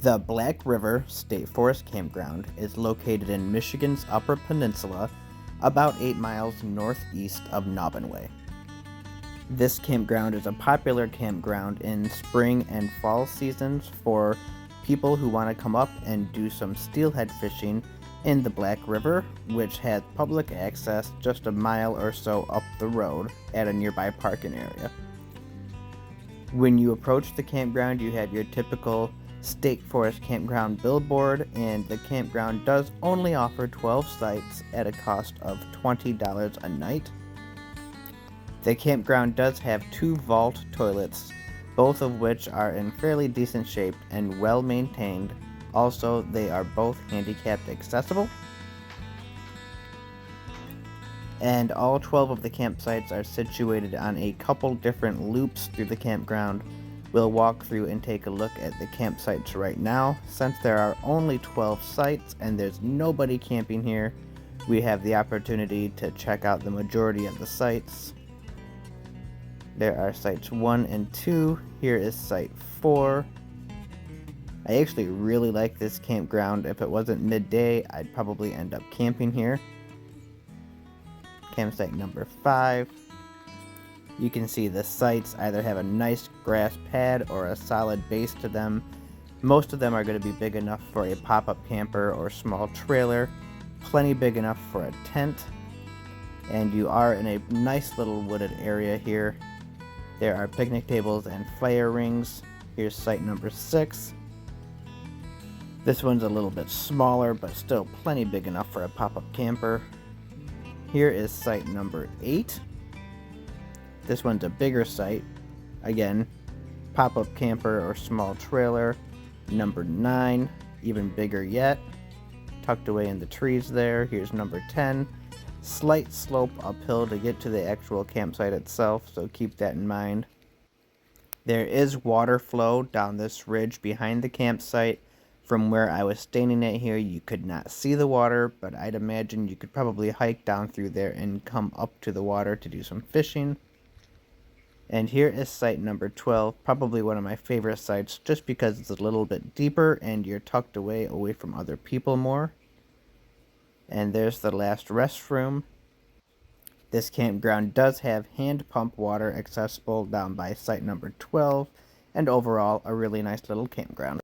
The Black River State Forest Campground is located in Michigan's Upper Peninsula, about 8 miles northeast of Naubinway. This campground is a popular campground in spring and fall seasons for people who want to come up and do some steelhead fishing in the Black River, which has public access just a mile or so up the road at a nearby parking area. When you approach the campground, you have your typical State Forest Campground billboard, and the campground does only offer 12 sites at a cost of $20 a night. The campground does have 2 vault toilets, both of which are in fairly decent shape and well maintained. Also, they are both handicapped accessible. And all 12 of the campsites are situated on a couple different loops through the campground. We'll walk through and take a look at the campsites right now. Since there are only 12 sites and there's nobody camping here, we have the opportunity to check out the majority of the sites. There are sites 1 and 2. Here is site 4. I actually really like this campground. If it wasn't midday, I'd probably end up camping here. Campsite number 5. You can see the sites either have a nice grass pad or a solid base to them. Most of them are going to be big enough for a pop-up camper or small trailer, plenty big enough for a tent, and you are in a nice little wooded area here. There are picnic tables and fire rings. Here's site number 6. This one's a little bit smaller, but still plenty big enough for a pop-up camper. Here is site number 8. This one's a bigger site. Again, pop-up camper or small trailer. Number 9, even bigger yet. Tucked away in the trees there. Here's number 10. Slight slope uphill to get to the actual campsite itself, so keep that in mind. There is water flow down this ridge behind the campsite. From where I was standing at here, you could not see the water, but I'd imagine you could probably hike down through there and come up to the water to do some fishing. And here is site number 12, probably one of my favorite sites, just because it's a little bit deeper and you're tucked away from other people more. And there's the last restroom. This campground does have hand pump water accessible down by site number 12, and overall a really nice little campground.